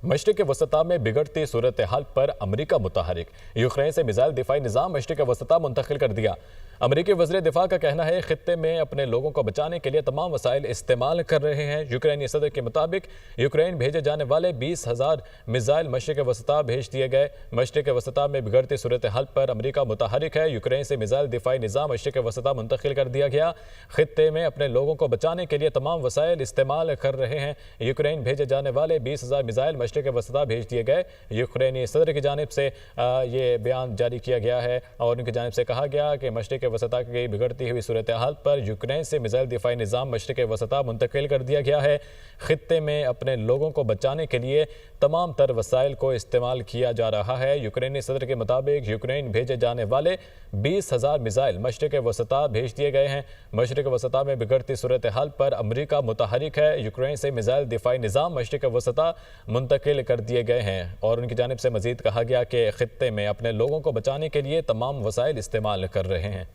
मशरिक़ वसता में बिगड़ती सूरत हाल पर अमरीका मुतहरिक। यूक्रेन से मिसाइल दिफाई निज़ाम मशरिक़ वसता मुंतकिल कर दिया। अमरीकी वज़ीर दिफा का कहना है खित्ते में अपने लोगों को बचाने के लिए तमाम वसाइल इस्तेमाल कर रहे हैं। यूक्रेनी सदर के मुताबिक यूक्रेन भेजे जाने वाले 20,000 मिसाइल मशरिक़ वसता भेज दिए गए। मशरिक़ वसता में बिगड़ती सूरत हाल पर अमरीका मुतहरिक है। यूक्रेन से मिसाइल दिफाई निज़ाम मशरिक़ वसता मुंतकिल कर दिया गया। खित्ते में अपने लोगों को बचाने के लिए तमाम वसाइल इस्तेमाल कर रहे हैं। यूक्रेन भेजे जाने वाले 20,000 मिसाइल मशरिक़ वसता भेज दिए गए। यूक्रेनी सदर की जानिब से ये बयान जारी किया गया है और उनकी जानिब से कहा गया कि मशरिक़ वसता की बिगड़ती हुई सूरत हाल पर यूक्रेन से मिसाइल दिफाई निज़ाम मशरिक़ वसता मुंतकिल कर दिया गया है। खित्ते में अपने लोगों को बचाने के लिए तमाम तर वसाइल को इस्तेमाल किया जा रहा है। यूक्रेनी सदर के मुताबिक यूक्रेन भेजे जाने वाले 20,000 मिसाइल मशरिक़ वसता भेज दिए गए हैं। मशरिक़ वसता में बिगड़ती सूरत हाल पर अमरीका मुतहरिक है। यूक्रेन से मिसाइल दिफाई निज़ाम मशरिक़ वसता मुंतकिल कर दिए गए हैं और उनकी जानिब से मज़ीद कहा गया कि खित्ते में अपने लोगों को बचाने के लिए तमाम वसाइल इस्तेमाल कर रहे हैं।